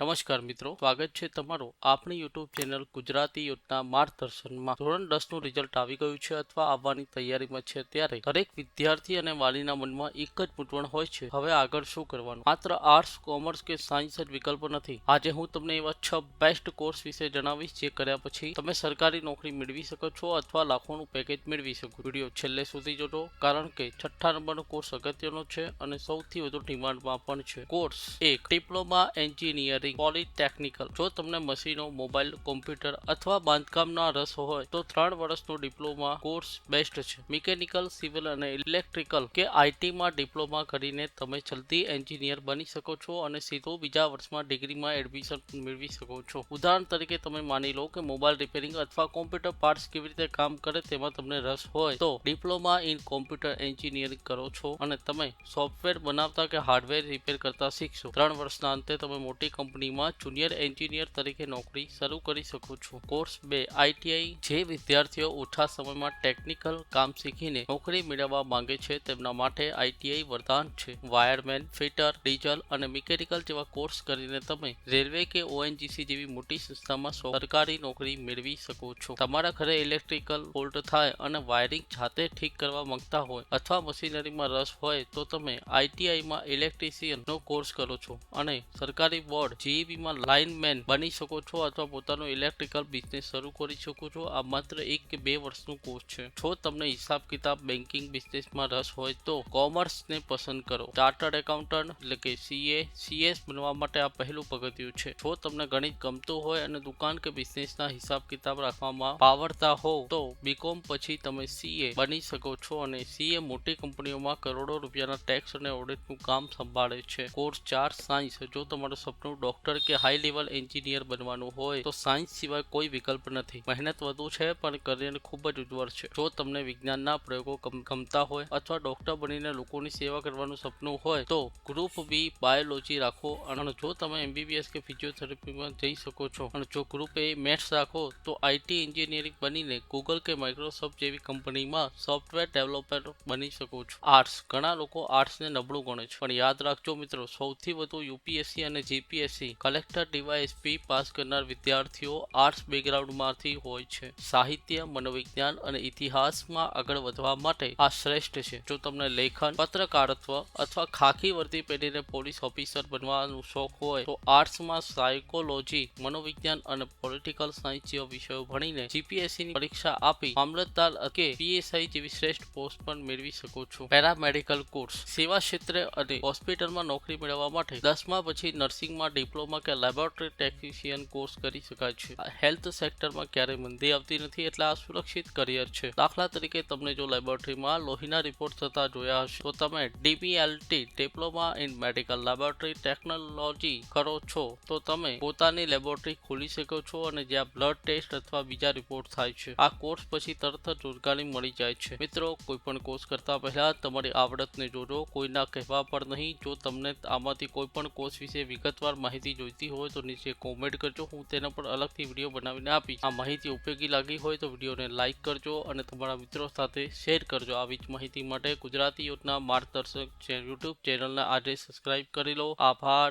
નમસ્કાર મિત્રો, સ્વાગત છે તમારું આપણી યુટ્યુબ ચેનલ ગુજરાતી યોજના માર્ગદર્શનમાં. ધોરણ 10નું રિઝલ્ટ આવી ગયું છે અથવા આવવાની તૈયારીમાં છે, ત્યારે દરેક વિદ્યાર્થી અને વાલીના મનમાં એક જ મૂંઝવણ હોય છે, હવે આગળ શું કરવાનું. માત્ર આર્ટ્સ, કોમર્સ કે સાયન્સ જ વિકલ્પ નથી. આજે હું તમને એવા 6 બેસ્ટ કોર્સ વિશે જણાવીશ જે કર્યા પછી તમે સરકારી નોકરી મેળવી શકો છો અથવા લાખોનું પેકેજ મેળવી શકો. વિડીયો છેલ્લે સુધી જોજો, કારણ કે 6થા નંબરનો કોર્સ અગત્યનો છે અને સૌથી વધુ ડિમાન્ડમાં પણ છે. Course 1, diploma engineering polytechnical. જો તમને મશીનો, મોબાઈલ, કોમ્પ્યુટર અથવા બાંધકામના રસ હોય તો 3 વર્ષનો ડિપ્લોમા કોર્સ બેસ્ટ છે. મિકેનિકલ, સિવિલ અને ઇલેક્ટ્રિકલ કે આઈટીમાં ડિપ્લોમા કરીને તમે જલ્દી એન્જિનિયર બની શકો છો અને સીધો બીજા વર્ષમાં ડિગ્રીમાં એડમિશન મેળવી શકો છો. ઉદાહરણ તરીકે તમે માની લો કે મોબાઈલ રિપેરિંગ અથવા કોમ્પ્યુટર પાર્ટ્સ કેવી રીતે કામ કરે તેમાં તમને રસ હોય તો ડિપ્લોમા ઇન કોમ્પ્યુટર એન્જિનિયરિંગ કરો છો અને તમે સોફ્ટવેર બનાવતા કે હાર્ડવેર રિપેર કરતા શીખશો. 3 વર્ષના અંતે તમે મોટી કંપનીમાં જુનિયર એન્જિનિયર તરીકે નોકરી શરૂ કરી શકો છો. Course 2, ITI. જે વિદ્યાર્થીઓ ઓછા સમયમાં ટેકનિકલ કામ શીખીને નોકરી મેળવવા માંગે છે તેમના માટે આઈટીઆઈ વરદાન છે. વાયરમેન, ફિટર, ડીઝલ અને મિકેનિકલ જેવા કોર્સ કરીને તમે રેલવે કે ઓએનજીસી જેવી મોટી સંસ્થામાં સરકારી નોકરી મેળવી શકો છો. તમારા ઘરે ઇલેક્ટ્રિકલ ફોલ્ટ થાય અને વાયરિંગ જાતે ઠીક કરવા માંગતા હોય અથવા મશીનરીમાં રસ હોય તો તમે આઈટીઆઈમાં ઇલેક્ટ્રિશિયનનો કોર્સ કરો છો અને સરકારી બોર્ડ જીઈબીમાં લાઇનમેન બની શકો છો અથવા પોતાનો ઇલેક્ટ્રિકલ બિઝનેસ શરૂ કરી શકો છો. આ માત્ર 1 કે 2 વર્ષનું કોર્સ છે. જો તમને હિસાબ કિતાબ, બેન્કિંગ, બિઝનેસમાં રસ હોય તો કોમર્સને પસંદ કરો. ચાર્ટર્ડ એકાઉન્ટન્ટ એટલે કે સીએ, સીએસ બનવા માટે આ પહેલું પગથિયું છે. જો તમને ગણિત ગમતું હોય અને દુકાન કે બિઝનેસના હિસાબ કિતાબ રાખવામાં પાવરતા હોવ તો બીકોમ પછી તમે સીએ બની શકો છો અને સીએ મોટી કંપનીઓમાં કરોડો રૂપિયાના ટેક્સ અને ઓડિટનું કામ સંભાળે છે. Course 4, science. જો તમારું સપનું ડોક્ટર કે હાઈ લેવલ એન્જિનિયર બનવાનું હોય તો સાયન્સ સિવાય કોઈ વિકલ્પ નથી. મહેનત વધુ છે પણ કરિયર ખૂબ જ ઉજ્જવળ છે. જો તમને વિજ્ઞાનના પ્રયોગો ગમતા હોય અથવા ડોક્ટર બનીને લોકોની સેવા કરવાનું સપનું હોય તો ગ્રુપ બી બાયોલોજી રાખો. અને જો તમે એમબીબીએસ કે ફિઝિયોથેરાપીમાં જઈ શકો છો અને જો ગ્રુપ એ મેથ્સ રાખો તો આઈટી એન્જિનિયરિંગ બનીને ગૂગલ કે માઇક્રોસોફ્ટ જેવી કંપનીમાં સોફ્ટવેર ડેવલપર બની શકો છો. આર્ટ્સ. ઘણા લોકો આર્ટ્સને નબળું ગણે છે, પણ યાદ રાખજો મિત્રો, સૌથી વધુ યુપીએસસી અને જીપીએસસી, કલેક્ટર, ડીવાયએસપી પાસ કરનાર વિદ્યાર્થીઓ આર્ટ્સ બેકગ્રાઉન્ડમાંથી હોય છે. સાહિત્ય, મનોવિજ્ઞાન અને ઇતિહાસમાં આગળ વધવા માટે આ શ્રેષ્ઠ છે. જો તમને લેખન, પત્રકારત્વ અથવા ખાખી વર્દી પહેરીને પોલીસ ઓફિસર બનવાનો શોખ હોય તો આર્ટ્સમાં સાયકોલોજી, મનોવિજ્ઞાન અને પોલિટિકલ સાયન્સ જેવા વિષયો ભણીને જીપીએસસીની પરીક્ષા આપી મામલતદાર કે પીએસઆઈ જેવી શ્રેષ્ઠ પોસ્ટ પણ મેળવી શકો છો. Paramedical course. સેવા ક્ષેત્રે અને હોસ્પિટલમાં નોકરી મેળવવા માટે 10મા પછી નર્સિંગમાં ડિપ્લોમા કે લેબોરેટરી ટેકનિશિયન કોર્સ કરી શકાય છે. હેલ્થ સેક્ટરમાં ક્યારેય મંદી આવતી નથી, એટલે આ સુરક્ષિત કરિયર છે. દાખલા તરીકે તમને જો લેબોરેટરીમાં લોહીના રિપોર્ટ થતા જોયા હશે તો તમે DBLT diploma in medical laboratory technology કરો છો તો તમે પોતાની લેબોરેટરી ખોલી શકો છો અને જ્યાં બ્લડ ટેસ્ટ અથવા બીજા રિપોર્ટ થાય છે. આ કોર્સ પછી તરત જ રોજગારી મળી જાય છે. મિત્રો, કોઈ પણ કોર્સ કરતા પહેલા તમારી આવડતને જોજો, કોઈના કહેવા પર નહીં. જો તમને આમાંથી કોઈ પણ કોર્સ વિશે વિગતવાર માહિતી જોઈતી હોય તો નીચે કોમેન્ટ કરજો, હું તેના પર અલગથી વિડીયો બનાવીને આપીશ. આ માહિતી ઉપયોગી લાગી હોય તો વિડીયોને લાઇક કરજો અને તમારા મિત્રો સાથે શેર કરજો. આવી જ માહિતી માટે ગુજરાતી યોજના માર્ગદર્શક યુટ્યુબ ચેનલને આજે સબસ્ક્રાઇબ કરી લો. આભાર.